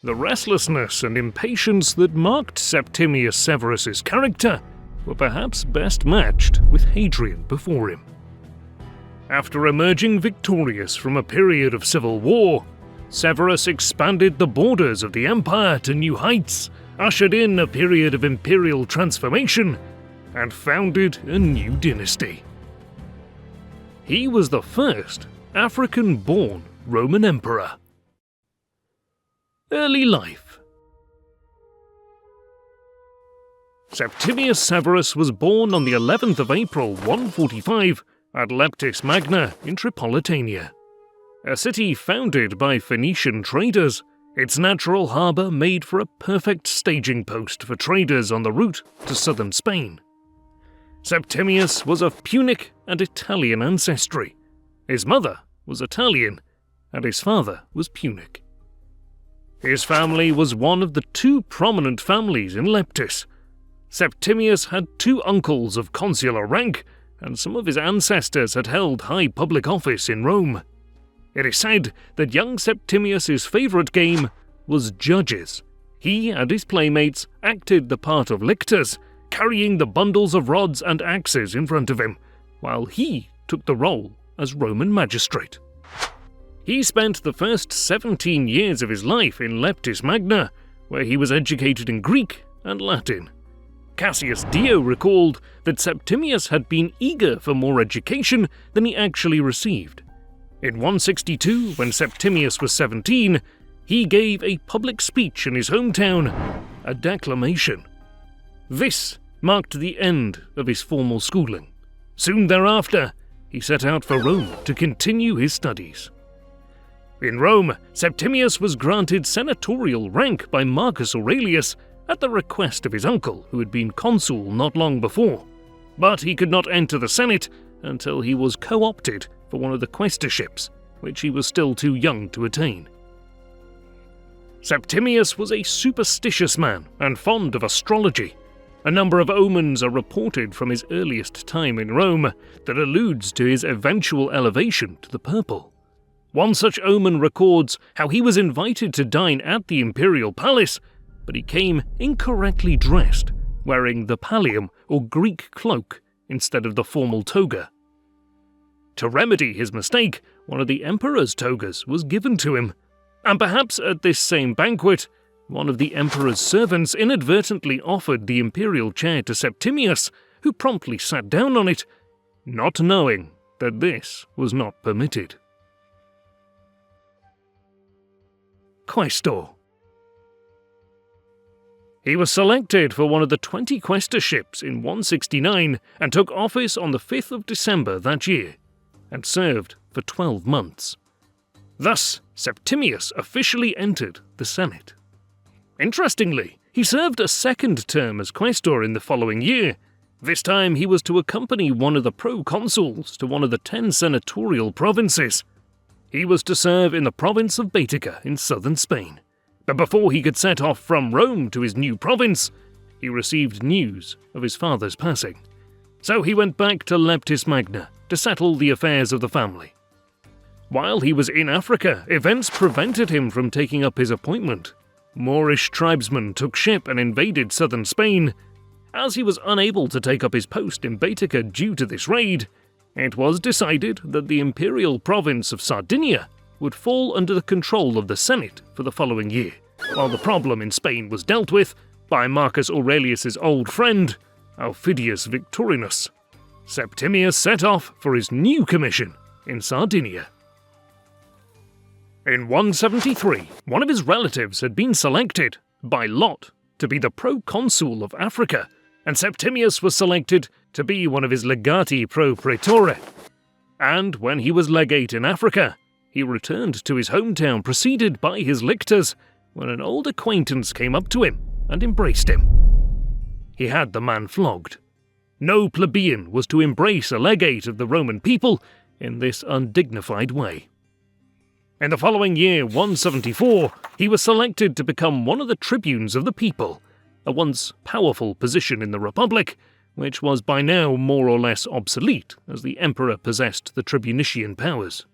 The restlessness and impatience that marked Septimius Severus's character were perhaps best matched with Hadrian before him. After emerging victorious from a period of civil war, Severus expanded the borders of the empire to new heights, ushered in a period of imperial transformation, and founded a new dynasty. He was the first African-born Roman emperor. Early life. Septimius Severus was born on the 11th of April 145 at Leptis Magna in Tripolitania. A city founded by Phoenician traders, its natural harbour made for a perfect staging post for traders on the route to southern Spain. Septimius was of Punic and Italian ancestry. His mother was Italian, and his father was Punic. His family was one of the two prominent families in Leptis. Septimius had two uncles of consular rank, and some of his ancestors had held high public office in Rome. It is said that young Septimius's favourite game was judges. He and his playmates acted the part of lictors, carrying the bundles of rods and axes in front of him, while he took the role as Roman magistrate. He spent the first 17 years of his life in Leptis Magna, where he was educated in Greek and Latin. Cassius Dio recalled that Septimius had been eager for more education than he actually received. In 162, when Septimius was 17, he gave a public speech in his hometown, a declamation. This marked the end of his formal schooling. Soon thereafter, he set out for Rome to continue his studies. In Rome, Septimius was granted senatorial rank by Marcus Aurelius at the request of his uncle, who had been consul not long before. But he could not enter the Senate until he was co-opted for one of the quaestorships, which he was still too young to attain. Septimius was a superstitious man and fond of astrology. A number of omens are reported from his earliest time in Rome that alludes to his eventual elevation to the purple. One such omen records how he was invited to dine at the imperial palace, but he came incorrectly dressed, wearing the pallium or Greek cloak instead of the formal toga. To remedy his mistake, one of the emperor's togas was given to him, and perhaps at this same banquet, one of the emperor's servants inadvertently offered the imperial chair to Septimius, who promptly sat down on it, not knowing that this was not permitted. Quaestor. He was selected for one of the 20 quaestorships in 169 and took office on the 5th of December that year, and served for 12 months. Thus, Septimius officially entered the Senate. Interestingly, he served a second term as quaestor in the following year. This time he was to accompany one of the proconsuls to one of the 10 senatorial provinces. He was to serve in the province of Baetica in southern Spain. But before he could set off from Rome to his new province, he received news of his father's passing. So he went back to Leptis Magna to settle the affairs of the family. While he was in Africa, events prevented him from taking up his appointment. Moorish tribesmen took ship and invaded southern Spain. As he was unable to take up his post in Baetica due to this raid, it was decided that the imperial province of Sardinia would fall under the control of the Senate for the following year, while the problem in Spain was dealt with by Marcus Aurelius's old friend, Aufidius Victorinus. Septimius set off for his new commission in Sardinia. In 173, one of his relatives had been selected, by lot, to be the proconsul of Africa, and Septimius was selected to be one of his legati pro praetore. And when he was legate in Africa, he returned to his hometown preceded by his lictors, when an old acquaintance came up to him and embraced him. He had the man flogged. No plebeian was to embrace a legate of the Roman people in this undignified way. In the following year, 174, he was selected to become one of the tribunes of the people, a once powerful position in the Republic, which was by now more or less obsolete as the emperor possessed the tribunician powers.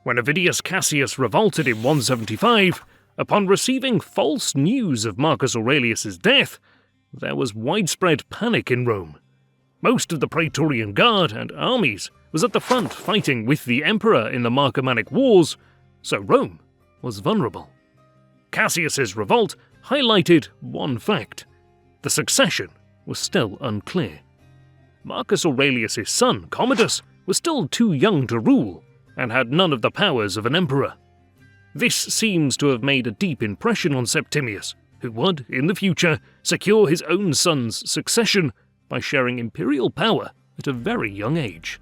When Avidius Cassius revolted in 175, upon receiving false news of Marcus Aurelius's death, there was widespread panic in Rome. Most of the Praetorian Guard and armies was at the front fighting with the emperor in the Marcomannic Wars, so Rome was vulnerable. Cassius's revolt highlighted one fact: the succession was still unclear. Marcus Aurelius's son, Commodus, was still too young to rule and had none of the powers of an emperor. This seems to have made a deep impression on Septimius, who would, in the future, secure his own son's succession by sharing imperial power at a very young age.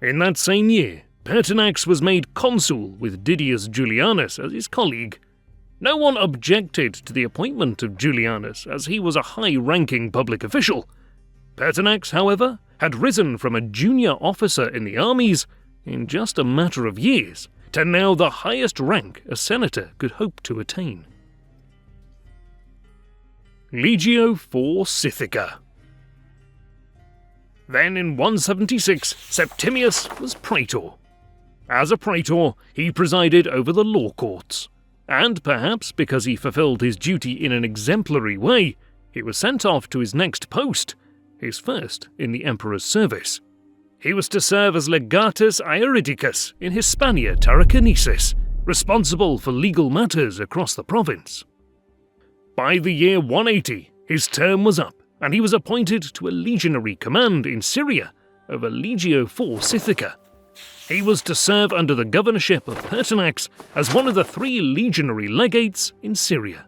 In that same year, Pertinax was made consul with Didius Julianus as his colleague. No one objected to the appointment of Julianus, as he was a high-ranking public official. Pertinax, however, had risen from a junior officer in the armies in just a matter of years to now the highest rank a senator could hope to attain. Legio for Scythica. Then in 176, Septimius was praetor. As a praetor, he presided over the law courts, and perhaps because he fulfilled his duty in an exemplary way, he was sent off to his next post, his first in the emperor's service. He was to serve as legatus aeridicus in Hispania Tarraconensis, responsible for legal matters across the province. By the year 180, his term was up, and he was appointed to a legionary command in Syria over Legio for Scythica. He was to serve under the governorship of Pertinax as one of the 3 legionary legates in Syria.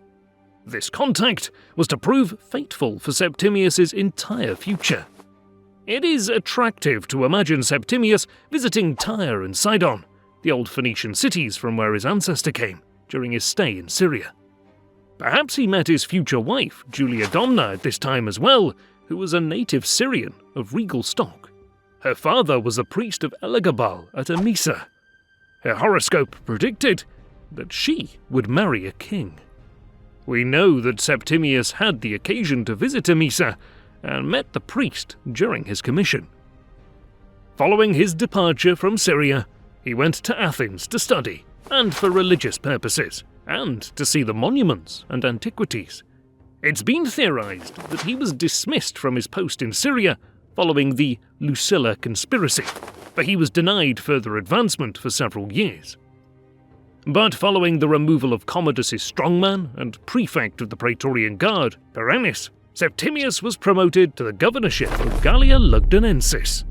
This contact was to prove fateful for Septimius's entire future. It is attractive to imagine Septimius visiting Tyre and Sidon, the old Phoenician cities from where his ancestor came, during his stay in Syria. Perhaps he met his future wife, Julia Domna, at this time as well, who was a native Syrian of regal stock. Her father was a priest of Elagabal at Emesa. Her horoscope predicted that she would marry a king. We know that Septimius had the occasion to visit Emesa and met the priest during his commission. Following his departure from Syria, he went to Athens to study and for religious purposes, and to see the monuments and antiquities. It's been theorized that he was dismissed from his post in Syria following the Lucilla conspiracy, but he was denied further advancement for several years. But following the removal of Commodus's strongman and prefect of the Praetorian Guard, Perennis, Septimius was promoted to the governorship of Gallia Lugdunensis.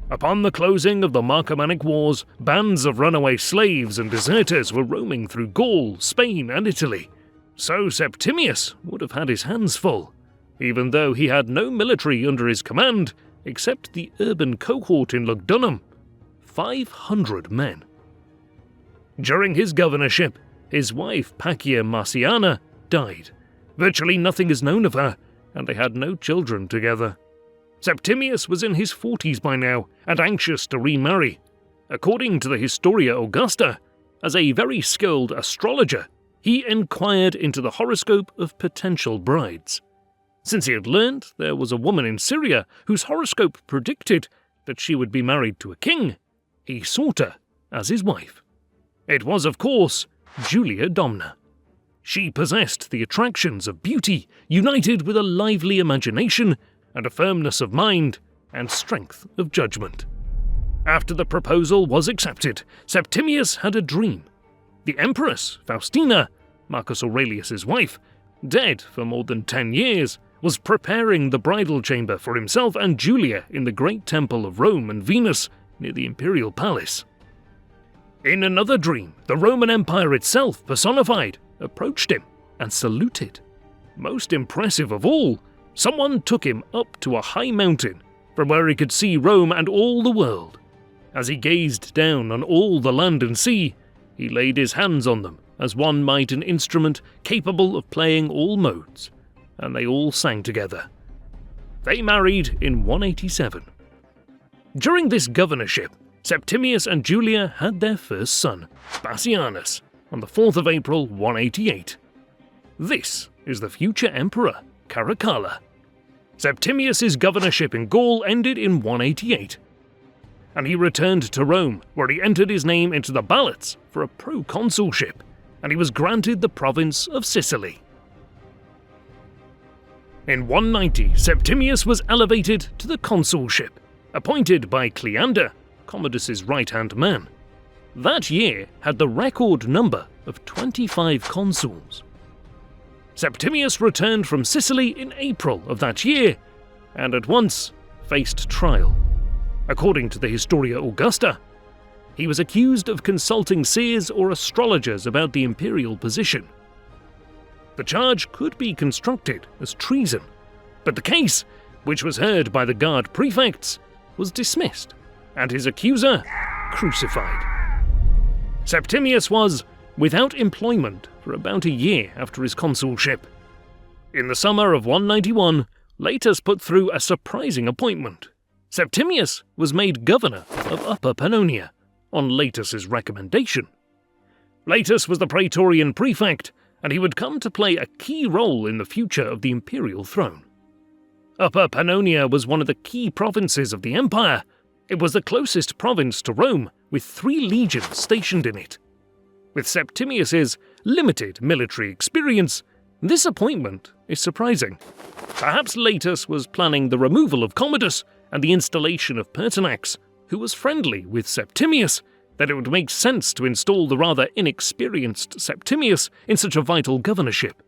Upon the closing of the Marcomannic Wars, bands of runaway slaves and deserters were roaming through Gaul, Spain, and Italy. So Septimius would have had his hands full, even though he had no military under his command except the urban cohort in Lugdunum, 500 men. During his governorship, his wife Pacia Marciana died. Virtually nothing is known of her, and they had no children together. Septimius was in his 40s by now, and anxious to remarry. According to the Historia Augusta, as a very skilled astrologer, he inquired into the horoscope of potential brides. Since he had learned there was a woman in Syria whose horoscope predicted that she would be married to a king, he sought her as his wife. It was, of course, Julia Domna. She possessed the attractions of beauty, united with a lively imagination and a firmness of mind and strength of judgment. After the proposal was accepted, Septimius had a dream. The Empress, Faustina, Marcus Aurelius's wife, dead for more than 10 years, was preparing the bridal chamber for himself and Julia in the great temple of Rome and Venus near the imperial palace. In another dream, the Roman Empire itself, personified, approached him and saluted. Most impressive of all, someone took him up to a high mountain from where he could see Rome and all the world. As he gazed down on all the land and sea, he laid his hands on them as one might an instrument capable of playing all modes, and they all sang together. They married in 187. During this governorship, Septimius and Julia had their first son, Bassianus, on the 4th of April 188. This is the future emperor, Caracalla. Septimius's governorship in Gaul ended in 188. and he returned to Rome, where he entered his name into the ballots for a proconsulship, and he was granted the province of Sicily. In 190, Septimius was elevated to the consulship, appointed by Cleander, Commodus's right-hand man. That year had the record number of 25 consuls. Septimius returned from Sicily in April of that year, and at once faced trial. According to the Historia Augusta, he was accused of consulting seers or astrologers about the imperial position. The charge could be constructed as treason, but the case, which was heard by the guard prefects, was dismissed, and his accuser crucified. Septimius was without employment for about a year after his consulship. In the summer of 191, Laetus put through a surprising appointment. Septimius was made governor of Upper Pannonia, on Laetus's recommendation. Laetus was the praetorian prefect, and he would come to play a key role in the future of the imperial throne. Upper Pannonia was one of the key provinces of the empire. It was the closest province to Rome, with 3 legions stationed in it. With Septimius's limited military experience, this appointment is surprising. Perhaps Laetus was planning the removal of Commodus and the installation of Pertinax, who was friendly with Septimius, that it would make sense to install the rather inexperienced Septimius in such a vital governorship.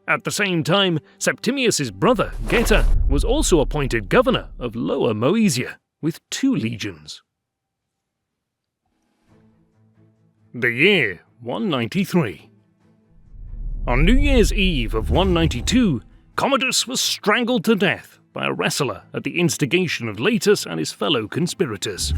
At the same time, Septimius's brother, Geta, was also appointed governor of Lower Moesia, with 2 legions. The year 193. On New Year's Eve of 192, Commodus was strangled to death by a wrestler at the instigation of Laetus and his fellow conspirators.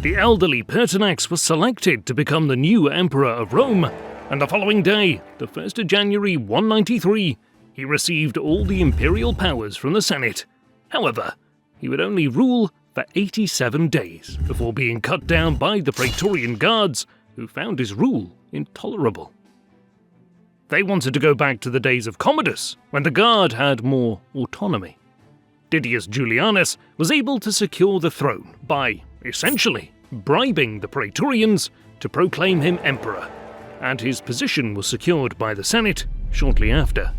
The elderly Pertinax was selected to become the new emperor of Rome, and the following day, the 1st of January 193, he received all the imperial powers from the Senate. However, he would only rule for 87 days before being cut down by the Praetorian Guards, who found his rule intolerable. They wanted to go back to the days of Commodus, when the Guard had more autonomy. Didius Julianus was able to secure the throne by, essentially, bribing the Praetorians to proclaim him emperor, and his position was secured by the Senate shortly after.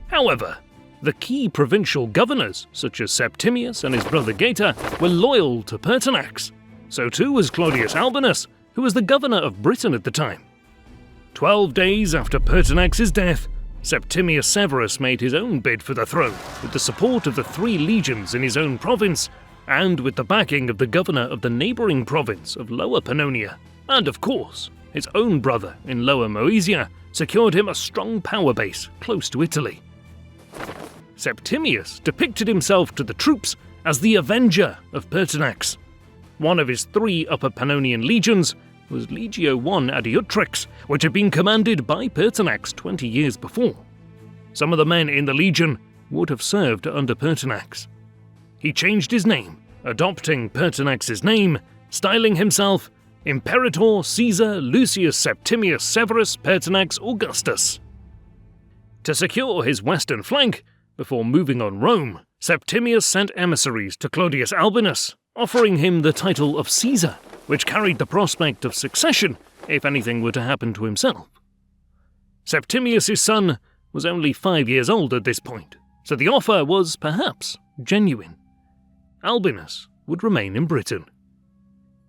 However, the key provincial governors, such as Septimius and his brother Geta, were loyal to Pertinax. So too was Claudius Albinus, who was the governor of Britain at the time. 12 days after Pertinax's death, Septimius Severus made his own bid for the throne, with the support of the 3 legions in his own province, and with the backing of the governor of the neighbouring province of Lower Pannonia, and of course, his own brother in Lower Moesia secured him a strong power base close to Italy. Septimius depicted himself to the troops as the avenger of Pertinax. One of his 3 Upper Pannonian legions was Legio I Adiutrix, which had been commanded by Pertinax 20 years before. Some of the men in the legion would have served under Pertinax. He changed his name, adopting Pertinax's name, styling himself Imperator Caesar Lucius Septimius Severus Pertinax Augustus. To secure his western flank, before moving on Rome, Septimius sent emissaries to Claudius Albinus, offering him the title of Caesar, which carried the prospect of succession if anything were to happen to himself. Septimius' son was only 5 years old at this point, so the offer was perhaps genuine. Albinus would remain in Britain.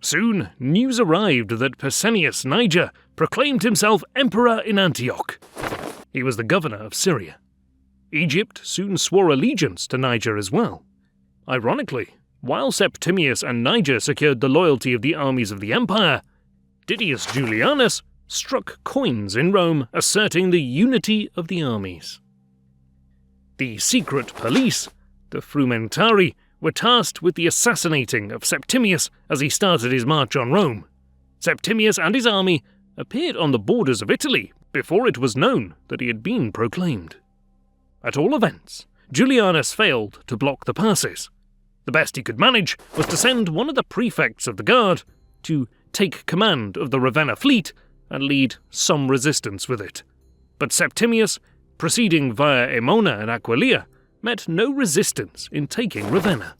Soon, news arrived that Pescennius Niger proclaimed himself emperor in Antioch. He was the governor of Syria. Egypt soon swore allegiance to Niger as well. Ironically, while Septimius and Niger secured the loyalty of the armies of the empire, Didius Julianus struck coins in Rome asserting the unity of the armies. The secret police, the Frumentari, were tasked with the assassinating of Septimius as he started his march on Rome. Septimius and his army appeared on the borders of Italy before it was known that he had been proclaimed. At all events, Julianus failed to block the passes. The best he could manage was to send one of the prefects of the guard to take command of the Ravenna fleet and lead some resistance with it. But Septimius, proceeding via Aemona and Aquileia, met no resistance in taking Ravenna.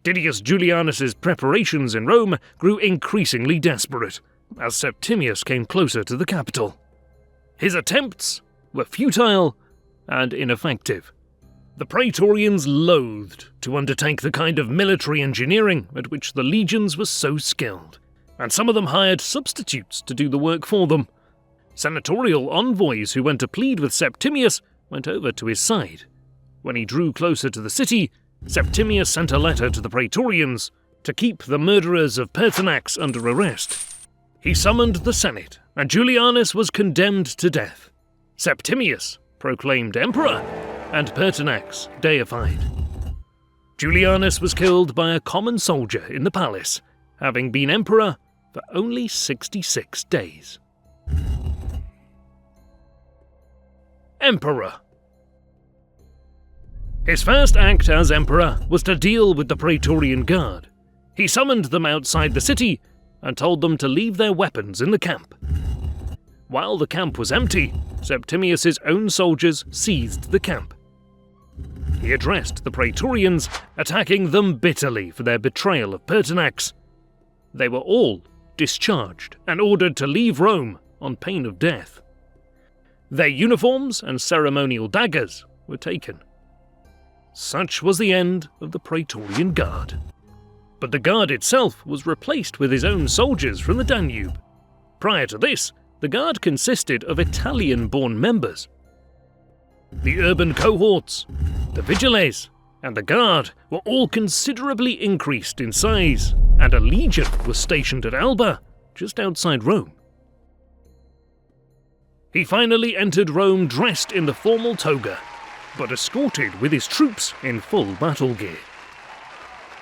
Didius Julianus's preparations in Rome grew increasingly desperate as Septimius came closer to the capital. His attempts were futile and ineffective. The Praetorians loathed to undertake the kind of military engineering at which the legions were so skilled, and some of them hired substitutes to do the work for them. Senatorial envoys who went to plead with Septimius went over to his side. When he drew closer to the city, Septimius sent a letter to the Praetorians to keep the murderers of Pertinax under arrest. He summoned the Senate, and Julianus was condemned to death. Septimius proclaimed emperor, and Pertinax deified. Julianus was killed by a common soldier in the palace, having been emperor for only 66 days. Emperor. His first act as emperor was to deal with the Praetorian Guard. He summoned them outside the city and told them to leave their weapons in the camp. While the camp was empty, Septimius's own soldiers seized the camp. He addressed the Praetorians, attacking them bitterly for their betrayal of Pertinax. They were all discharged and ordered to leave Rome on pain of death. Their uniforms and ceremonial daggers were taken. Such was the end of the Praetorian Guard. But the Guard itself was replaced with his own soldiers from the Danube. Prior to this, the Guard consisted of Italian-born members. The urban cohorts, the Vigiles, and the Guard were all considerably increased in size, and a legion was stationed at Alba, just outside Rome. He finally entered Rome dressed in the formal toga, but escorted with his troops in full battle gear.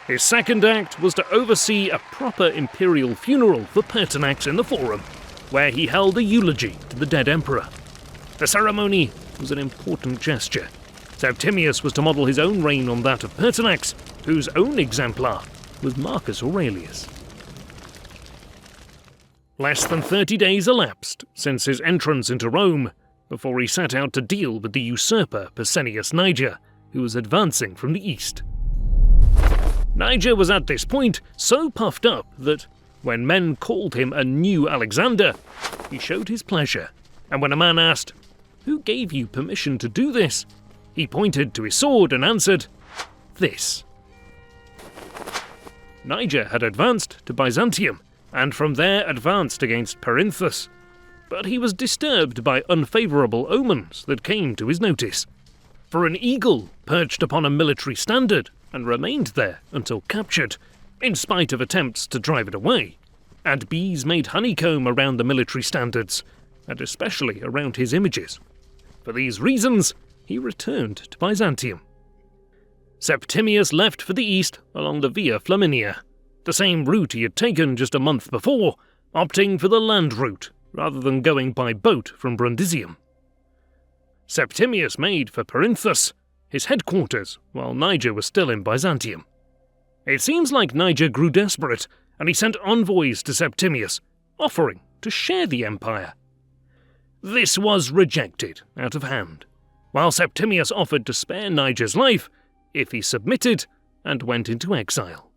His second act was to oversee a proper imperial funeral for Pertinax in the Forum, where he held a eulogy to the dead emperor. The ceremony was an important gesture. Septimius was to model his own reign on that of Pertinax, whose own exemplar was Marcus Aurelius. Less than 30 days elapsed since his entrance into Rome, before he set out to deal with the usurper Pescennius Niger, who was advancing from the east. Niger was at this point so puffed up that, when men called him a new Alexander, he showed his pleasure, and when a man asked, "Who gave you permission to do this?" he pointed to his sword and answered, "This." Niger had advanced to Byzantium, and from there advanced against Perinthus, but he was disturbed by unfavourable omens that came to his notice. For an eagle perched upon a military standard and remained there until captured, in spite of attempts to drive it away, and bees made honeycomb around the military standards, and especially around his images. For these reasons, he returned to Byzantium. Septimius left for the east along the Via Flaminia, the same route he had taken just a month before, opting for the land route rather than going by boat from Brundisium. Septimius made for Perinthus, his headquarters, while Niger was still in Byzantium. It seems like Niger grew desperate, and he sent envoys to Septimius, offering to share the empire. This was rejected out of hand, while Septimius offered to spare Niger's life if he submitted and went into exile.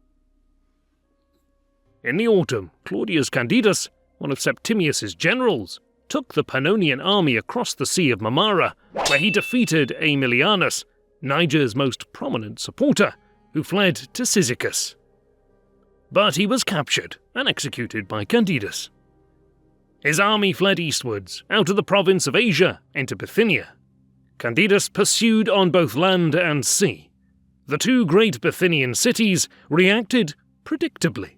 In the autumn, Claudius Candidus, one of Septimius's generals, took the Pannonian army across the Sea of Marmara, where he defeated Aemilianus, Niger's most prominent supporter, who fled to Cyzicus. But he was captured and executed by Candidus. His army fled eastwards, out of the province of Asia, into Bithynia. Candidus pursued on both land and sea. The two great Bithynian cities reacted predictably.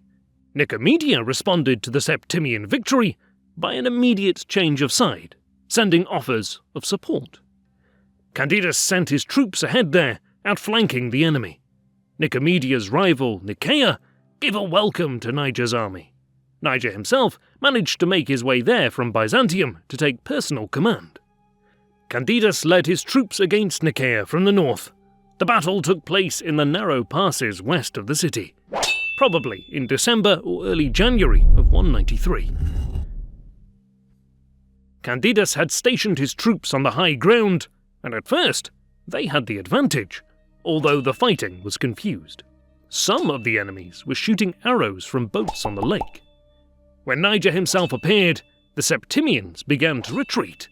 Nicomedia responded to the Septimian victory by an immediate change of side, sending offers of support. Candidus sent his troops ahead there, outflanking the enemy. Nicomedia's rival, Nicaea, gave a welcome to Niger's army. Niger himself managed to make his way there from Byzantium to take personal command. Candidus led his troops against Nicaea from the north. The battle took place in the narrow passes west of the city, probably in December or early January of 193. Candidus had stationed his troops on the high ground, and at first they had the advantage, although the fighting was confused. some of the enemies were shooting arrows from boats on the lake. When Niger himself appeared, the Septimians began to retreat.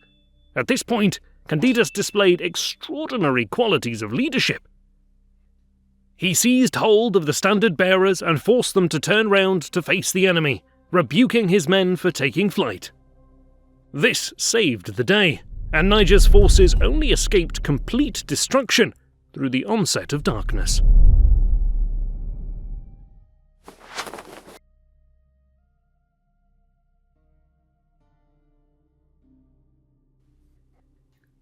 At this point, Candidus displayed extraordinary qualities of leadership. He seized hold of the standard-bearers and forced them to turn round to face the enemy, rebuking his men for taking flight. This saved the day, and Niger's forces only escaped complete destruction through the onset of darkness.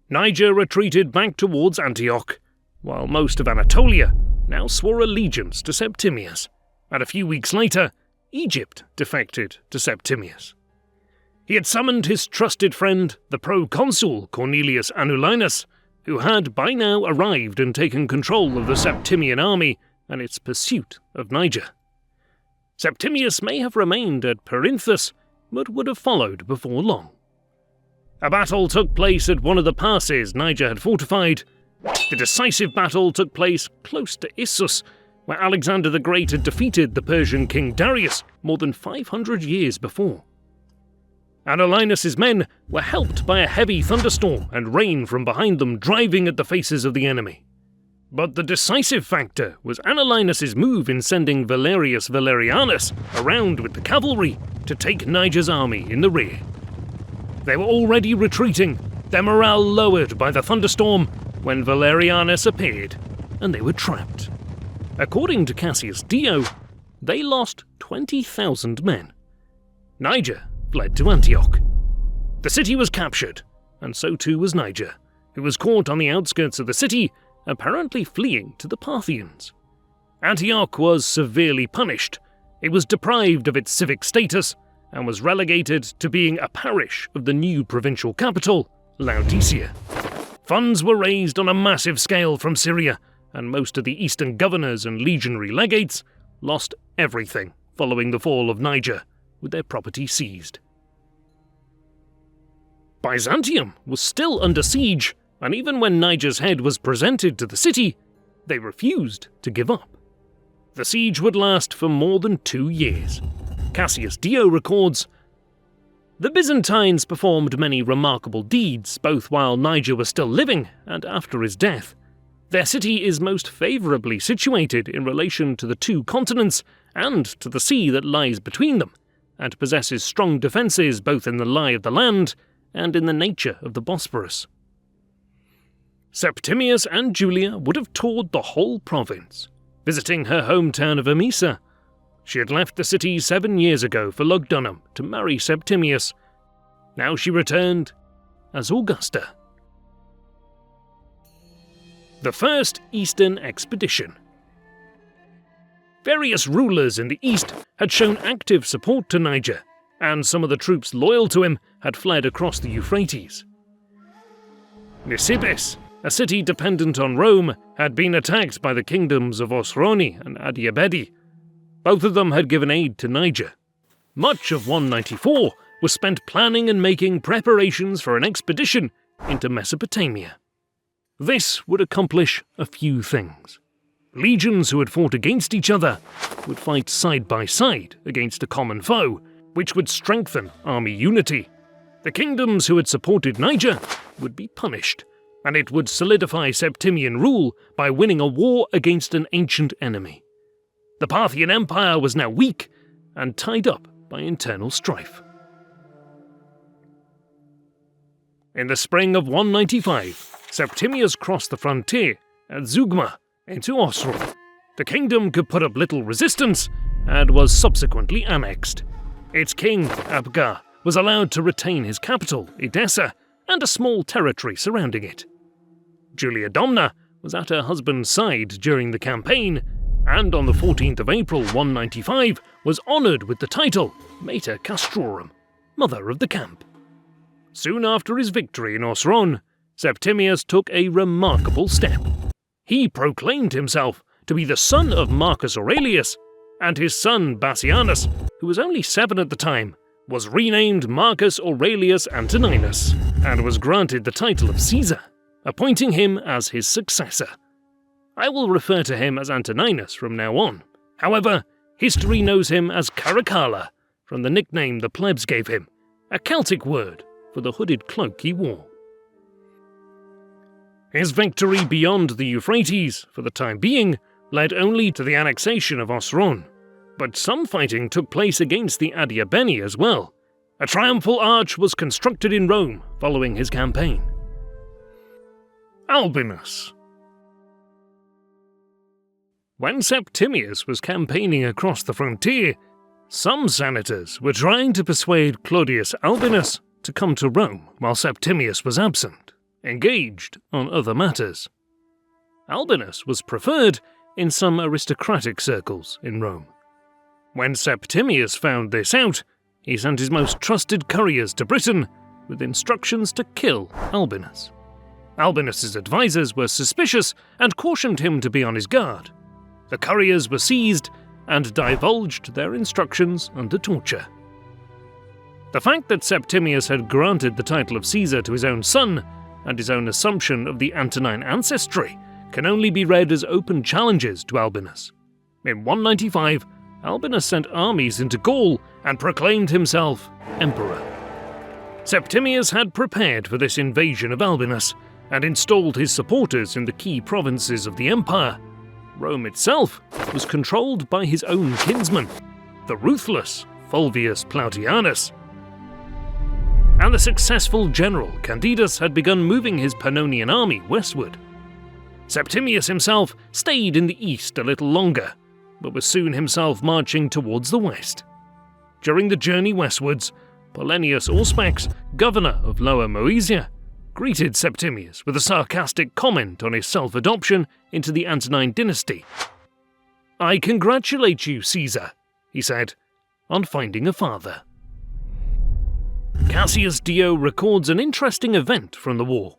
Niger retreated back towards Antioch, while most of Anatolia now swore allegiance to Septimius, and a few weeks later, Egypt defected to Septimius. He had summoned his trusted friend, the proconsul Cornelius Anulinus, who had by now arrived and taken control of the Septimian army and its pursuit of Niger. Septimius may have remained at Perinthus, but would have followed before long. A battle took place at one of the passes Niger had fortified. The decisive battle took place close to Issus, where Alexander the Great had defeated the Persian king Darius more than 500 years before. Anulinus's men were helped by a heavy thunderstorm and rain from behind them driving at the faces of the enemy. But the decisive factor was Anulinus's move in sending Valerius Valerianus around with the cavalry to take Niger's army in the rear. They were already retreating, their morale lowered by the thunderstorm, when Valerianus appeared, and they were trapped. According to Cassius Dio, they lost 20,000 men. Niger fled to Antioch. The city was captured, and so too was Niger, who was caught on the outskirts of the city, apparently fleeing to the Parthians. Antioch was severely punished. It was deprived of its civic status, and was relegated to being a parish of the new provincial capital, Laodicea. Funds were raised on a massive scale from Syria, and most of the eastern governors and legionary legates lost everything following the fall of Niger, with their property seized. Byzantium was still under siege, and even when Niger's head was presented to the city, they refused to give up. The siege would last for more than 2 years. Cassius Dio records, "The Byzantines performed many remarkable deeds, both while Niger was still living and after his death. Their city is most favourably situated in relation to the 2 continents and to the sea that lies between them, and possesses strong defences both in the lie of the land and in the nature of the Bosporus." Septimius and Julia would have toured the whole province, visiting her hometown of Emesa. She had left the city 7 years ago for Lugdunum to marry Septimius. Now she returned as Augusta. The First Eastern Expedition. Various rulers in the east had shown active support to Niger, and some of the troops loyal to him had fled across the Euphrates. Nisibis, a city dependent on Rome, had been attacked by the kingdoms of Osrhoene and Adiabedi. Both of them had given aid to Niger. Much of 194 was spent planning and making preparations for an expedition into Mesopotamia. This would accomplish a few things. Legions who had fought against each other would fight side by side against a common foe, which would strengthen army unity. The kingdoms who had supported Niger would be punished, and it would solidify Septimian rule by winning a war against an ancient enemy. The Parthian Empire was now weak and tied up by internal strife. In the spring of 195, Septimius crossed the frontier at Zeugma into Osrhoene. The kingdom could put up little resistance and was subsequently annexed. Its king, Abgar, was allowed to retain his capital, Edessa, and a small territory surrounding it. Julia Domna was at her husband's side during the campaign, and on the 14th of April 195 was honoured with the title Mater Castrorum, Mother of the Camp. Soon after his victory in Osrhoene, Septimius took a remarkable step. He proclaimed himself to be the son of Marcus Aurelius, and his son Bassianus, who was only 7 at the time, was renamed Marcus Aurelius Antoninus, and was granted the title of Caesar, appointing him as his successor. I will refer to him as Antoninus from now on. However, history knows him as Caracalla, from the nickname the plebs gave him, a Celtic word for the hooded cloak he wore. His victory beyond the Euphrates, for the time being, led only to the annexation of Osron, but some fighting took place against the Adiabeni as well. A triumphal arch was constructed in Rome following his campaign. Albinus. When Septimius was campaigning across the frontier, some senators were trying to persuade Claudius Albinus to come to Rome while Septimius was absent, engaged on other matters. Albinus was preferred in some aristocratic circles in Rome. When Septimius found this out, he sent his most trusted couriers to Britain with instructions to kill Albinus. Albinus's advisors were suspicious and cautioned him to be on his guard. The couriers were seized and divulged their instructions under torture. The fact that Septimius had granted the title of Caesar to his own son and his own assumption of the Antonine ancestry can only be read as open challenges to Albinus. In 195, Albinus sent armies into Gaul and proclaimed himself emperor. Septimius had prepared for this invasion of Albinus and installed his supporters in the key provinces of the empire. Rome itself was controlled by his own kinsman, the ruthless Fulvius Plautianus. And the successful general Candidus had begun moving his Pannonian army westward. Septimius himself stayed in the east a little longer, but was soon himself marching towards the west. During the journey westwards, Polonius Auspex, governor of Lower Moesia, greeted Septimius with a sarcastic comment on his self-adoption into the Antonine dynasty. "I congratulate you, Caesar," he said, "on finding a father." Cassius Dio records an interesting event from the war.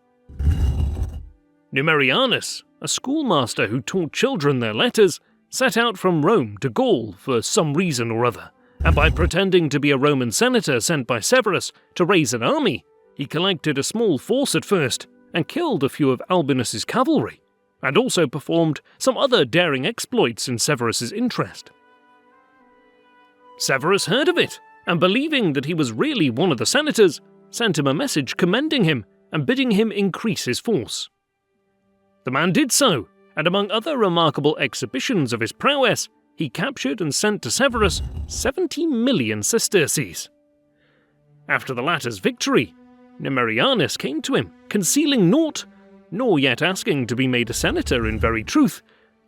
Numerianus, a schoolmaster who taught children their letters, set out from Rome to Gaul for some reason or other, and by pretending to be a Roman senator sent by Severus to raise an army, he collected a small force at first and killed a few of Albinus's cavalry, and also performed some other daring exploits in Severus's interest. Severus heard of it, and believing that he was really one of the senators, sent him a message commending him and bidding him increase his force. The man did so, and among other remarkable exhibitions of his prowess, he captured and sent to Severus 70 million sesterces. After the latter's victory, Numerianus came to him, concealing naught, nor yet asking to be made a senator in very truth.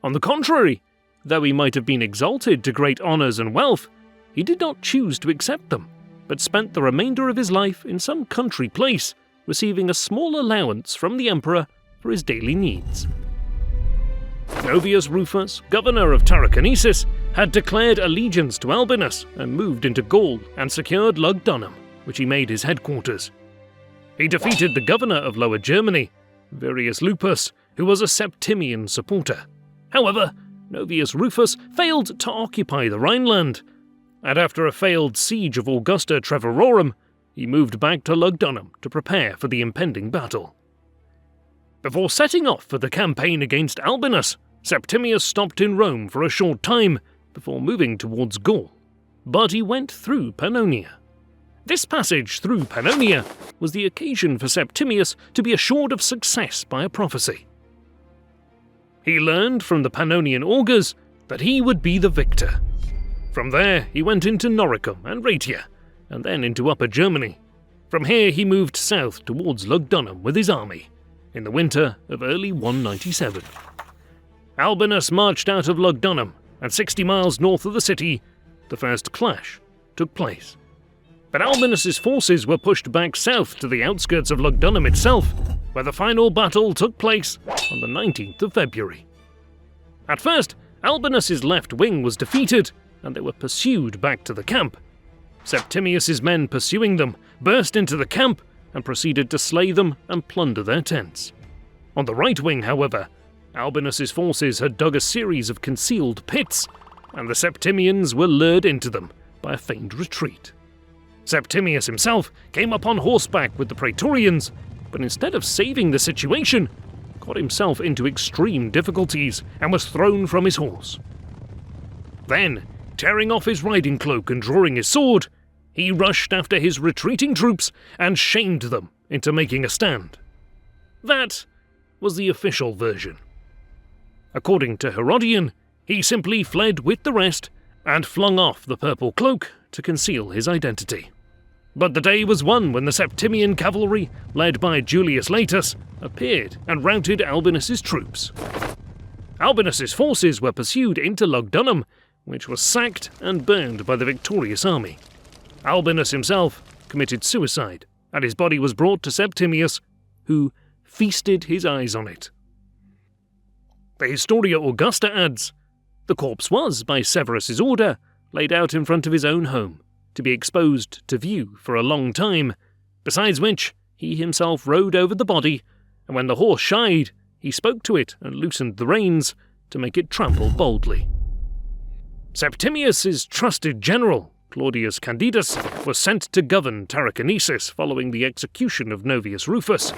On the contrary, though he might have been exalted to great honours and wealth, he did not choose to accept them, but spent the remainder of his life in some country place, receiving a small allowance from the emperor for his daily needs. Novius Rufus, governor of Tarraconensis, had declared allegiance to Albinus and moved into Gaul and secured Lugdunum, which he made his headquarters. He defeated the governor of Lower Germany, Virius Lupus, who was a Septimian supporter. However, Novius Rufus failed to occupy the Rhineland, and after a failed siege of Augusta Treverorum, he moved back to Lugdunum to prepare for the impending battle. Before setting off for the campaign against Albinus, Septimius stopped in Rome for a short time before moving towards Gaul, but he went through Pannonia. This passage through Pannonia was the occasion for Septimius to be assured of success by a prophecy. He learned from the Pannonian augurs that he would be the victor. From there, he went into Noricum and Raetia, and then into Upper Germany. From here, he moved south towards Lugdunum with his army, in the winter of early 197. Albinus marched out of Lugdunum, and 60 miles north of the city, the first clash took place. But Albinus's forces were pushed back south to the outskirts of Lugdunum itself, where the final battle took place on the 19th of February. At first, Albinus's left wing was defeated, and they were pursued back to the camp. Septimius's men pursuing them burst into the camp and proceeded to slay them and plunder their tents. On the right wing, however, Albinus's forces had dug a series of concealed pits, and the Septimians were lured into them by a feigned retreat. Septimius himself came up on horseback with the Praetorians, but instead of saving the situation, got himself into extreme difficulties and was thrown from his horse. Then, tearing off his riding cloak and drawing his sword, he rushed after his retreating troops and shamed them into making a stand. That was the official version. According to Herodian, he simply fled with the rest and flung off the purple cloak to conceal his identity. But the day was won when the Septimian cavalry, led by Julius Laetus, appeared and routed Albinus's troops. Albinus's forces were pursued into Lugdunum, which was sacked and burned by the victorious army. Albinus himself committed suicide, and his body was brought to Septimius, who feasted his eyes on it. The Historia Augusta adds, the corpse was, by Severus's order, laid out in front of his own home, to be exposed to view for a long time, besides which he himself rode over the body, and when the horse shied, he spoke to it and loosened the reins to make it trample boldly. Septimius's trusted general, Claudius Candidus, was sent to govern Tarraconensis following the execution of Novius Rufus,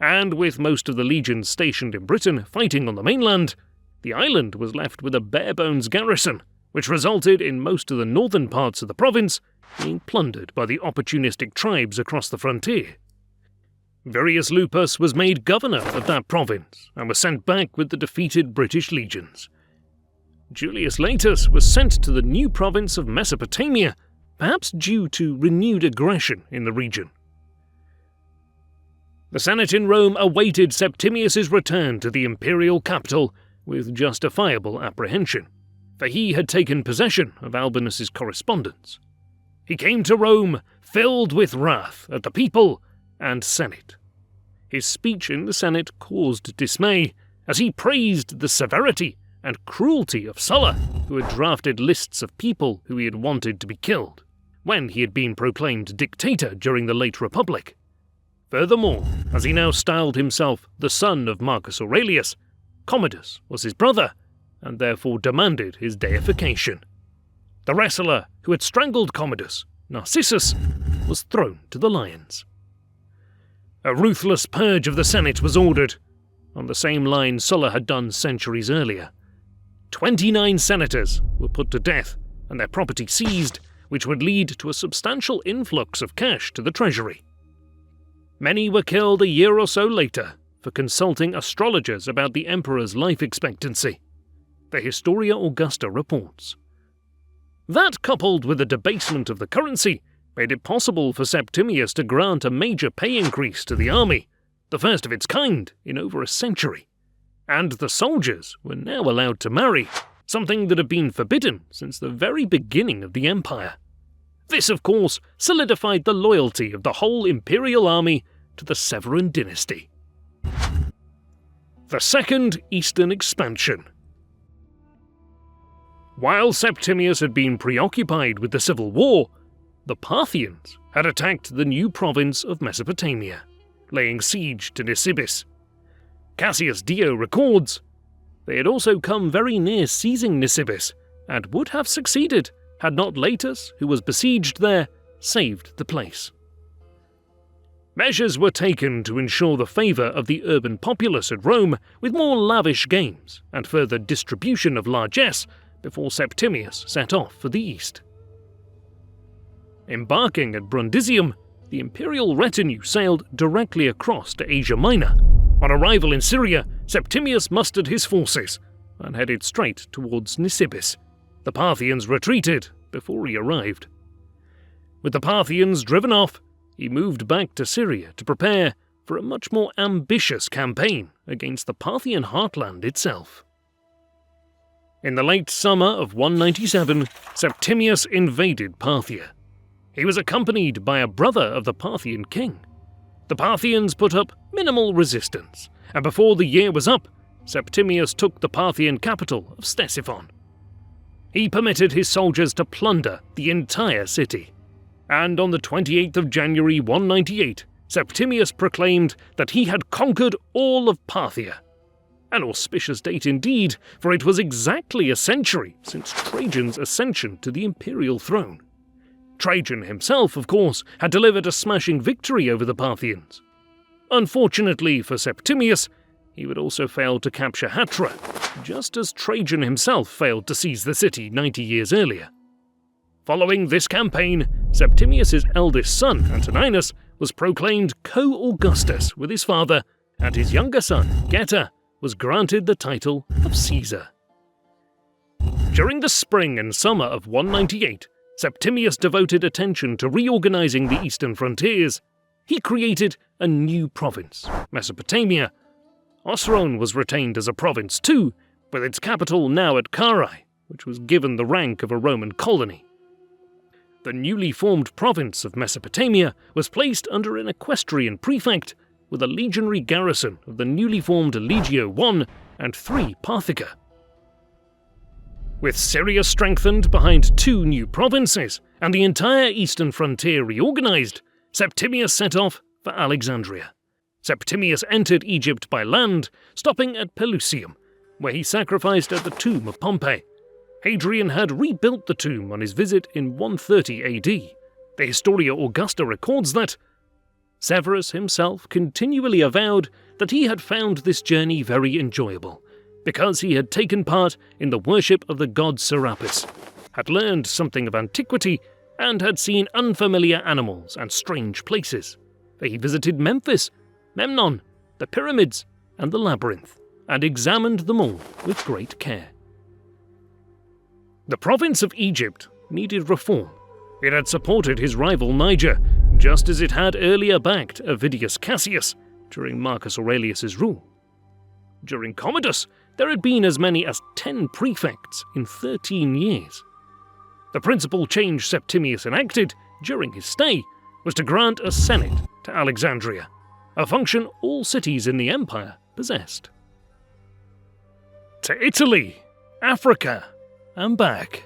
and with most of the legions stationed in Britain fighting on the mainland, the island was left with a bare-bones garrison, which resulted in most of the northern parts of the province being plundered by the opportunistic tribes across the frontier. Virius Lupus was made governor of that province and was sent back with the defeated British legions. Julius Laetus was sent to the new province of Mesopotamia, perhaps due to renewed aggression in the region. The Senate in Rome awaited Septimius's return to the imperial capital with justifiable apprehension, for he had taken possession of Albinus's correspondence. He came to Rome filled with wrath at the people and Senate. His speech in the Senate caused dismay, as he praised the severity and cruelty of Sulla, who had drafted lists of people who he had wanted to be killed, when he had been proclaimed dictator during the late Republic. Furthermore, as he now styled himself the son of Marcus Aurelius, Commodus was his brother, and therefore demanded his deification. The wrestler who had strangled Commodus, Narcissus, was thrown to the lions. A ruthless purge of the Senate was ordered, on the same line Sulla had done centuries earlier. 29 senators were put to death and their property seized, which would lead to a substantial influx of cash to the treasury. Many were killed a year or so later for consulting astrologers about the emperor's life expectancy, the Historia Augusta reports. That, coupled with the debasement of the currency, made it possible for Septimius to grant a major pay increase to the army, the first of its kind in over a century. And the soldiers were now allowed to marry, something that had been forbidden since the very beginning of the empire. This, of course, solidified the loyalty of the whole imperial army to the Severan dynasty. The Second Eastern Expansion. While Septimius had been preoccupied with the civil war, the Parthians had attacked the new province of Mesopotamia, laying siege to Nisibis. Cassius Dio records, they had also come very near seizing Nisibis, and would have succeeded had not Laetus, who was besieged there, saved the place. Measures were taken to ensure the favour of the urban populace at Rome with more lavish games and further distribution of largesse before Septimius set off for the east. Embarking at Brundisium, the imperial retinue sailed directly across to Asia Minor. On arrival in Syria, Septimius mustered his forces and headed straight towards Nisibis. The Parthians retreated before he arrived. With the Parthians driven off, he moved back to Syria to prepare for a much more ambitious campaign against the Parthian heartland itself. In the late summer of 197, Septimius invaded Parthia. He was accompanied by a brother of the Parthian king. The Parthians put up minimal resistance, and before the year was up, Septimius took the Parthian capital of Ctesiphon. He permitted his soldiers to plunder the entire city, and on the 28th of January 198, Septimius proclaimed that he had conquered all of Parthia. An auspicious date indeed, for it was exactly a century since Trajan's ascension to the imperial throne. Trajan himself, of course, had delivered a smashing victory over the Parthians. Unfortunately for Septimius, he would also fail to capture Hatra, just as Trajan himself failed to seize the city 90 years earlier. Following this campaign, Septimius' eldest son, Antoninus, was proclaimed co-Augustus with his father, and his younger son, Geta, was granted the title of Caesar. During the spring and summer of 198, Septimius devoted attention to reorganizing the eastern frontiers. He created a new province, Mesopotamia. Osrhoene was retained as a province too, with its capital now at Carrhae, which was given the rank of a Roman colony. The newly formed province of Mesopotamia was placed under an equestrian prefect, with a legionary garrison of the newly formed Legio I and III Parthica. With Syria strengthened behind 2 new provinces and the entire eastern frontier reorganized, Septimius set off for Alexandria. Septimius entered Egypt by land, stopping at Pelusium, where he sacrificed at the tomb of Pompey. Hadrian had rebuilt the tomb on his visit in 130 AD. The Historia Augusta records that Severus himself continually avowed that he had found this journey very enjoyable, because he had taken part in the worship of the god Serapis, had learned something of antiquity, and had seen unfamiliar animals and strange places. He visited Memphis, Memnon, the pyramids, and the labyrinth, and examined them all with great care. The province of Egypt needed reform. It had supported his rival Niger, just as it had earlier backed Avidius Cassius during Marcus Aurelius's rule. During Commodus, there had been as many as 10 prefects in 13 years. The principal change Septimius enacted during his stay was to grant a senate to Alexandria, a function all cities in the empire possessed. To Italy, Africa, and back.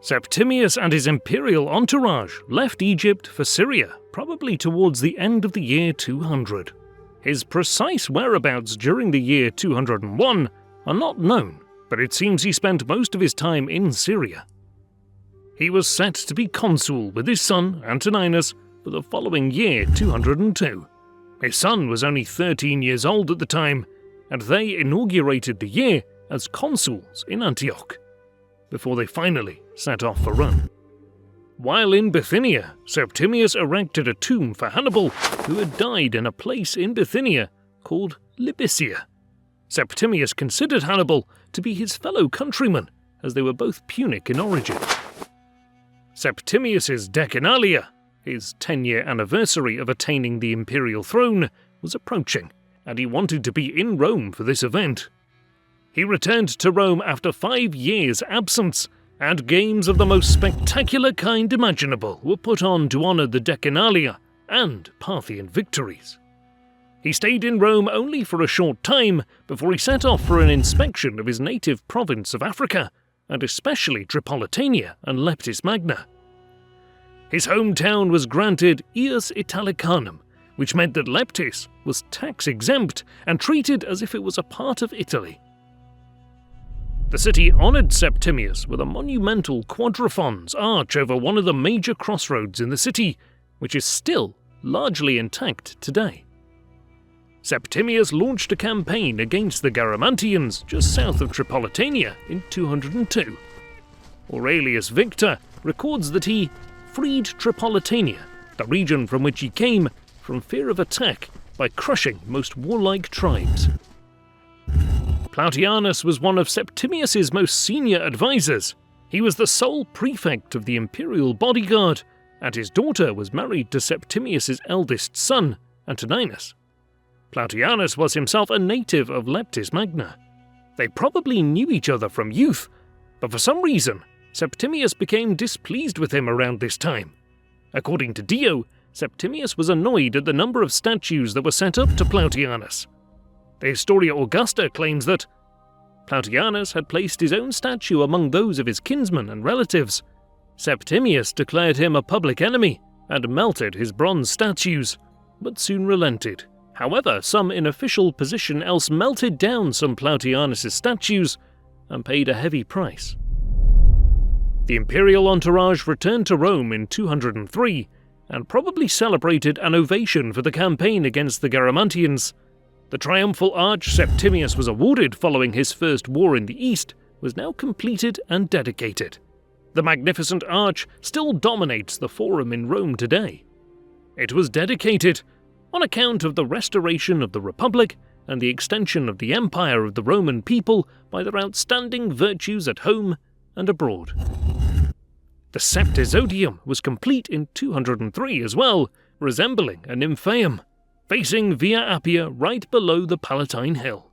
Septimius and his imperial entourage left Egypt for Syria, probably towards the end of the year 200. His precise whereabouts during the year 201 are not known, but it seems he spent most of his time in Syria. He was set to be consul with his son, Antoninus, for the following year 202. His son was only 13 years old at the time, and they inaugurated the year as consuls in Antioch, before they finally set off for Rome. While in Bithynia, Septimius erected a tomb for Hannibal, who had died in a place in Bithynia called Libycia. Septimius considered Hannibal to be his fellow countryman, as they were both Punic in origin. Septimius's Decanalia, his 10-year anniversary of attaining the imperial throne, was approaching, and he wanted to be in Rome for this event. He returned to Rome after 5 years' absence, and games of the most spectacular kind imaginable were put on to honour the Decanalia and Parthian victories. He stayed in Rome only for a short time before he set off for an inspection of his native province of Africa, and especially Tripolitania and Leptis Magna. His hometown was granted ius Italicanum, which meant that Leptis was tax-exempt and treated as if it was a part of Italy. The city honoured Septimius with a monumental quadrifon's arch over one of the major crossroads in the city, which is still largely intact today. Septimius launched a campaign against the Garamantians just south of Tripolitania in 202. Aurelius Victor records that he freed Tripolitania, the region from which he came, from fear of attack by crushing most warlike tribes. Plautianus was one of Septimius's most senior advisors. He was the sole prefect of the imperial bodyguard, and his daughter was married to Septimius's eldest son, Antoninus. Plautianus was himself a native of Leptis Magna. They probably knew each other from youth, but for some reason, Septimius became displeased with him around this time. According to Dio, Septimius was annoyed at the number of statues that were set up to Plautianus. The Historia Augusta claims that Plautianus had placed his own statue among those of his kinsmen and relatives. Septimius declared him a public enemy and melted his bronze statues, but soon relented. However, some in official position else melted down some Plautianus' statues and paid a heavy price. The imperial entourage returned to Rome in 203 and probably celebrated an ovation for the campaign against the Garamantians. The triumphal arch Septimius was awarded following his first war in the East was now completed and dedicated. The magnificent arch still dominates the Forum in Rome today. It was dedicated on account of the restoration of the Republic and the extension of the empire of the Roman people by their outstanding virtues at home and abroad. The Septisodium was complete in 203 as well, resembling a nymphaeum, facing Via Appia right below the Palatine Hill.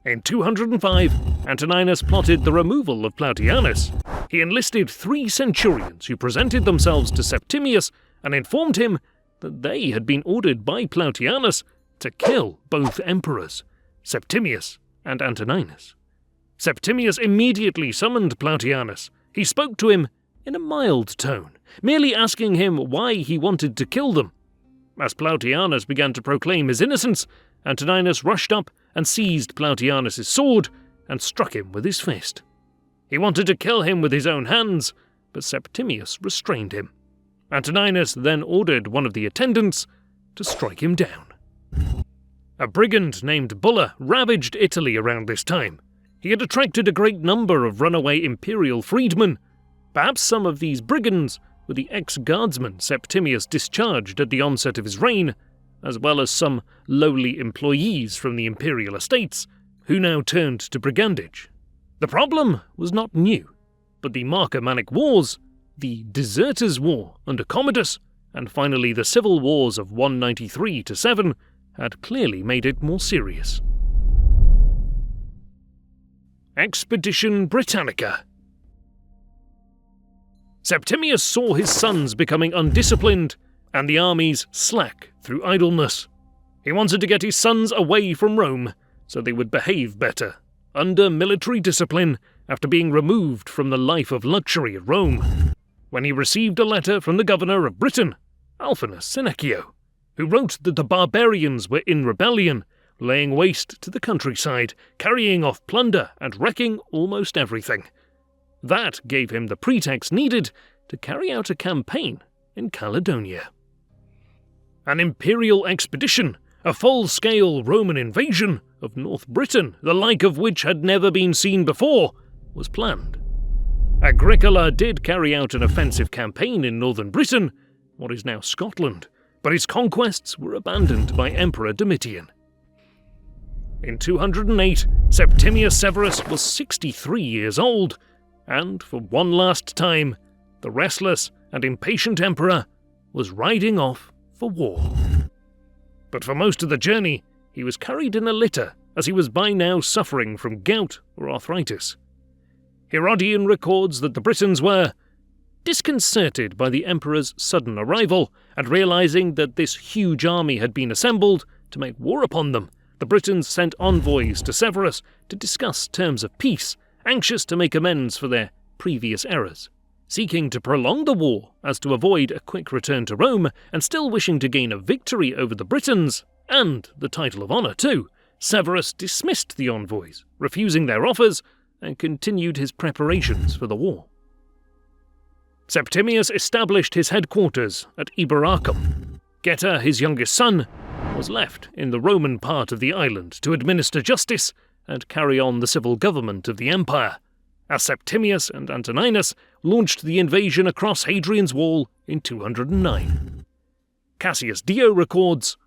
In 205, Antoninus plotted the removal of Plautianus. He enlisted 3 centurions who presented themselves to Septimius and informed him that they had been ordered by Plautianus to kill both emperors, Septimius and Antoninus. Septimius immediately summoned Plautianus. He spoke to him in a mild tone, merely asking him why he wanted to kill them. As Plautianus began to proclaim his innocence, Antoninus rushed up and seized Plautianus' sword and struck him with his fist. He wanted to kill him with his own hands, but Septimius restrained him. Antoninus then ordered one of the attendants to strike him down. A brigand named Bulla ravaged Italy around this time. He had attracted a great number of runaway imperial freedmen. Perhaps some of these brigands were the ex-guardsmen Septimius discharged at the onset of his reign, as well as some lowly employees from the imperial estates, who now turned to brigandage. The problem was not new, but the Marcomannic Wars, the Deserters' War under Commodus, and finally the civil wars of 193-7 had clearly made it more serious. Expedition Britannica. Septimius saw his sons becoming undisciplined and the armies slack through idleness. He wanted to get his sons away from Rome so they would behave better, under military discipline, after being removed from the life of luxury at Rome. When he received a letter from the governor of Britain, Albinus Senecio, who wrote that the barbarians were in rebellion, laying waste to the countryside, carrying off plunder and wrecking almost everything. That gave him the pretext needed to carry out a campaign in Caledonia. An imperial expedition, a full-scale Roman invasion of North Britain, the like of which had never been seen before, was planned. Agricola did carry out an offensive campaign in northern Britain, what is now Scotland, but his conquests were abandoned by Emperor Domitian. In 208, Septimius Severus was 63 years old, and for one last time, the restless and impatient emperor was riding off for war. But for most of the journey, he was carried in a litter, as he was by now suffering from gout or arthritis. Herodian records that the Britons were disconcerted by the emperor's sudden arrival, and realizing that this huge army had been assembled to make war upon them, the Britons sent envoys to Severus to discuss terms of peace, anxious to make amends for their previous errors. Seeking to prolong the war as to avoid a quick return to Rome, and still wishing to gain a victory over the Britons, and the title of honour too, Severus dismissed the envoys, refusing their offers, and continued his preparations for the war. Septimius established his headquarters at Eburacum. Geta, his youngest son, was left in the Roman part of the island to administer justice and carry on the civil government of the empire, as Septimius and Antoninus launched the invasion across Hadrian's Wall in 209. Cassius Dio records,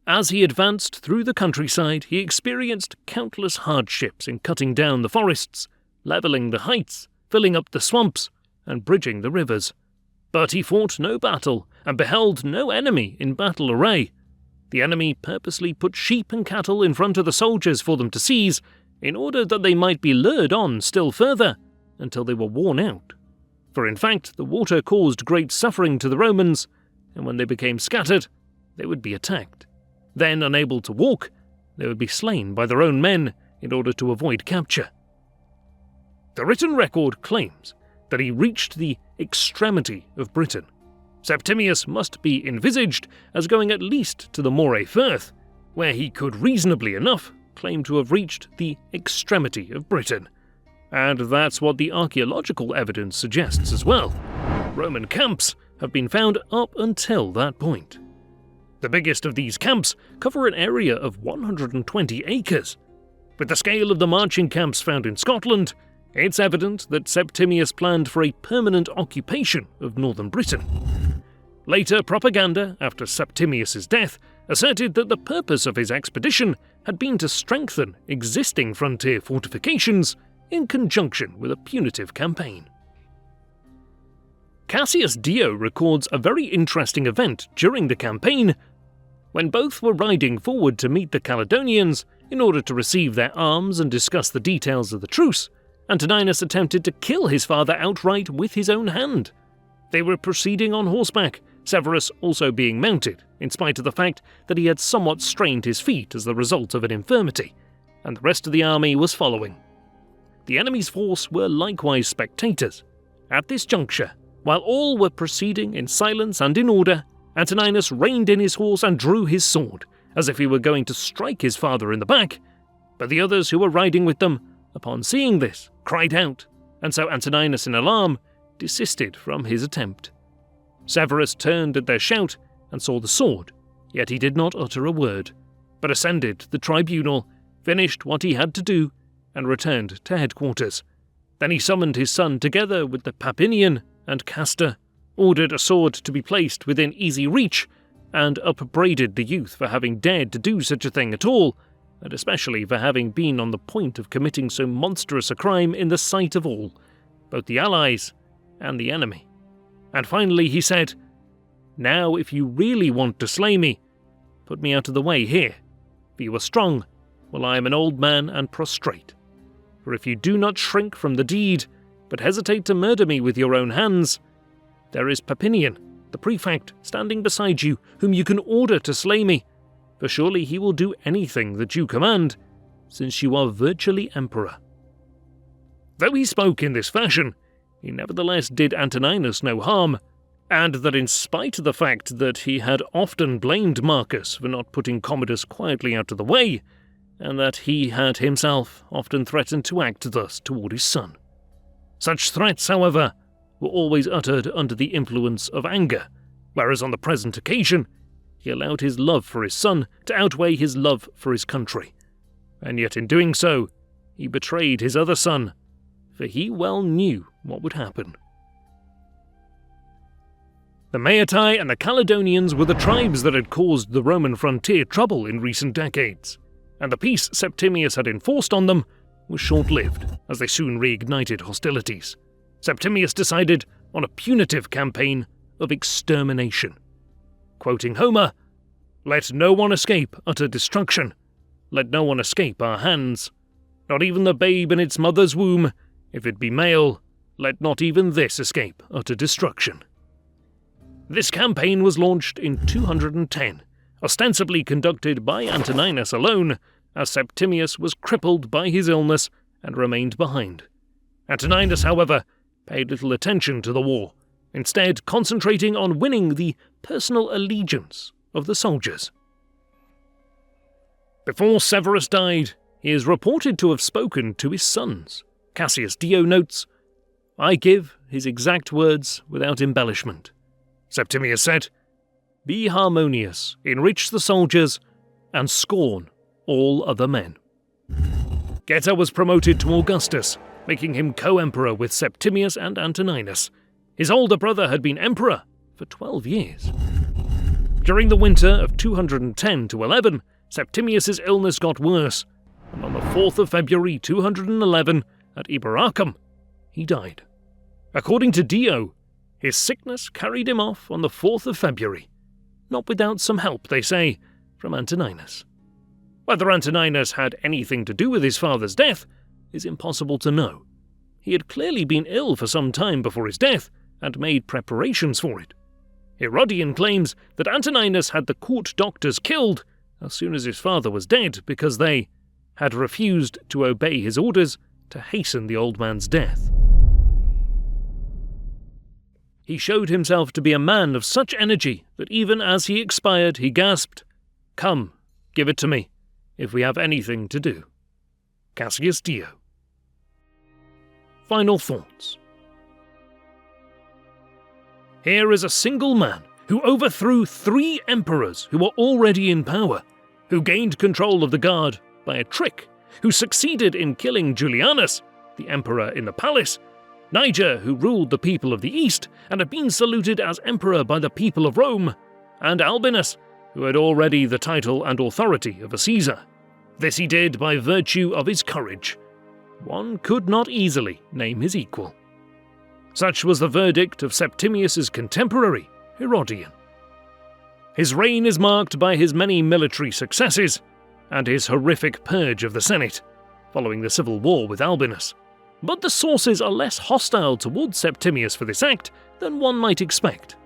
"As he advanced through the countryside, he experienced countless hardships in cutting down the forests, levelling the heights, filling up the swamps, and bridging the rivers. But he fought no battle, and beheld no enemy in battle array. The enemy purposely put sheep and cattle in front of the soldiers for them to seize, in order that they might be lured on still further, until they were worn out. For in fact, the water caused great suffering to the Romans, and when they became scattered, they would be attacked. Then, unable to walk, they would be slain by their own men in order to avoid capture." The written record claims that he reached the extremity of Britain. Septimius must be envisaged as going at least to the Moray Firth, where he could reasonably enough claim to have reached the extremity of Britain. And that's what the archaeological evidence suggests as well. Roman camps have been found up until that point. The biggest of these camps cover an area of 120 acres. With the scale of the marching camps found in Scotland, it's evident that Septimius planned for a permanent occupation of northern Britain. Later propaganda, after Septimius's death, asserted that the purpose of his expedition had been to strengthen existing frontier fortifications in conjunction with a punitive campaign. Cassius Dio records a very interesting event during the campaign. When both were riding forward to meet the Caledonians in order to receive their arms and discuss the details of the truce, Antoninus attempted to kill his father outright with his own hand. They were proceeding on horseback, Severus also being mounted, in spite of the fact that he had somewhat strained his feet as the result of an infirmity, and the rest of the army was following. The enemy's force were likewise spectators. At this juncture, while all were proceeding in silence and in order, Antoninus reined in his horse and drew his sword, as if he were going to strike his father in the back, but the others who were riding with them, upon seeing this, cried out, and so Antoninus in alarm desisted from his attempt. Severus turned at their shout and saw the sword, yet he did not utter a word, but ascended the tribunal, finished what he had to do, and returned to headquarters. Then he summoned his son together with the Papinian and Castor, ordered a sword to be placed within easy reach, and upbraided the youth for having dared to do such a thing at all, and especially for having been on the point of committing so monstrous a crime in the sight of all, both the allies and the enemy. And finally he said, "Now if you really want to slay me, put me out of the way here, for you are strong, while I am an old man and prostrate. For if you do not shrink from the deed, but hesitate to murder me with your own hands, there is Papinian, the prefect, standing beside you, whom you can order to slay me, for surely he will do anything that you command, since you are virtually emperor." Though he spoke in this fashion, he nevertheless did Antoninus no harm, and that in spite of the fact that he had often blamed Marcus for not putting Commodus quietly out of the way, and that he had himself often threatened to act thus toward his son. Such threats, however, were always uttered under the influence of anger, whereas on the present occasion he allowed his love for his son to outweigh his love for his country, and yet in doing so he betrayed his other son, for he well knew what would happen. The Maetai and the Caledonians were the tribes that had caused the Roman frontier trouble in recent decades, and the peace Septimius had enforced on them was short-lived, as they soon reignited hostilities. Septimius decided on a punitive campaign of extermination. Quoting Homer, "Let no one escape utter destruction. Let no one escape our hands. Not even the babe in its mother's womb, if it be male, let not even this escape utter destruction." This campaign was launched in 210, ostensibly conducted by Antoninus alone, as Septimius was crippled by his illness and remained behind. Antoninus, however, paid little attention to the war, instead concentrating on winning the personal allegiance of the soldiers. Before Severus died, he is reported to have spoken to his sons. Cassius Dio notes, "I give his exact words without embellishment." Septimius said, "Be harmonious, enrich the soldiers, and scorn all other men." Geta was promoted to Augustus, making him co-emperor with Septimius and Antoninus. His older brother had been emperor for 12 years. During the winter of 210 to 11, Septimius's illness got worse, and on the 4th of February 211, at Eboracum, he died. According to Dio, his sickness carried him off on the 4th of February, not without some help, they say, from Antoninus. Whether Antoninus had anything to do with his father's death is impossible to know. He had clearly been ill for some time before his death and made preparations for it. Herodian claims that Antoninus had the court doctors killed as soon as his father was dead because they had refused to obey his orders to hasten the old man's death. He showed himself to be a man of such energy that even as he expired he gasped, "Come, give it to me, if we have anything to do." Cassius Dio. Final thoughts. Here is a single man who overthrew 3 emperors who were already in power, who gained control of the guard by a trick, who succeeded in killing Julianus, the emperor in the palace, Niger, who ruled the people of the East and had been saluted as emperor by the people of Rome, and Albinus, who had already the title and authority of a Caesar. This he did by virtue of his courage. One could not easily name his equal. Such was the verdict of Septimius's contemporary, Herodian. His reign is marked by his many military successes and his horrific purge of the Senate, following the civil war with Albinus. But the sources are less hostile towards Septimius for this act than one might expect.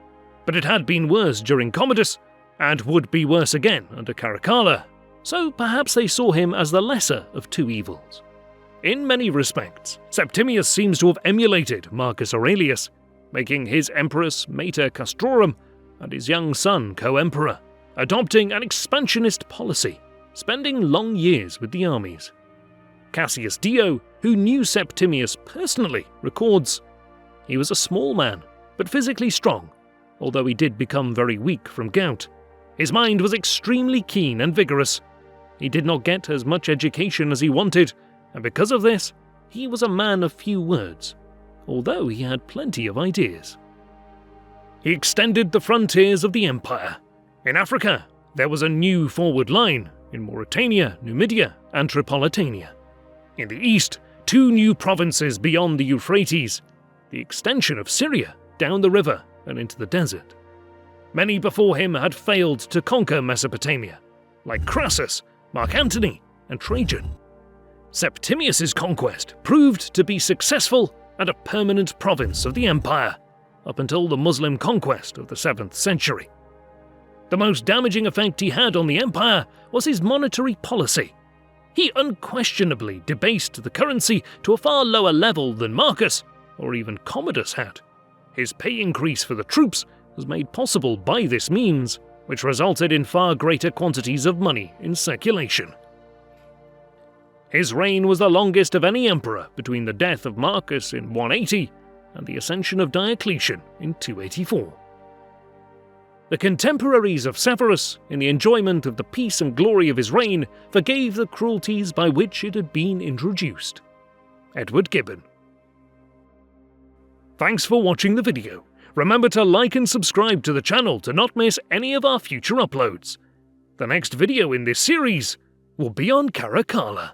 But it had been worse during Commodus, and would be worse again under Caracalla, so perhaps they saw him as the lesser of 2 evils. In many respects, Septimius seems to have emulated Marcus Aurelius, making his empress Mater Castrorum and his young son co-emperor, adopting an expansionist policy, spending long years with the armies. Cassius Dio, who knew Septimius personally, records, "He was a small man, but physically strong, although he did become very weak from gout. His mind was extremely keen and vigorous. He did not get as much education as he wanted, and because of this, he was a man of few words, although he had plenty of ideas." He extended the frontiers of the empire. In Africa, there was a new forward line in Mauritania, Numidia, and Tripolitania. In the east, 2 new provinces beyond the Euphrates, the extension of Syria down the river and into the desert. Many before him had failed to conquer Mesopotamia, like Crassus, Mark Antony, and Trajan. Septimius's conquest proved to be successful and a permanent province of the empire, up until the Muslim conquest of the 7th century. The most damaging effect he had on the empire was his monetary policy. He unquestionably debased the currency to a far lower level than Marcus, or even Commodus had. His pay increase for the troops was made possible by this means, which resulted in far greater quantities of money in circulation. His reign was the longest of any emperor between the death of Marcus in 180 and the ascension of Diocletian in 284. The contemporaries of Severus, in the enjoyment of the peace and glory of his reign, forgave the cruelties by which it had been introduced. Edward Gibbon. Thanks for watching the video. Remember to like and subscribe to the channel to not miss any of our future uploads. The next video in this series will be on Caracalla.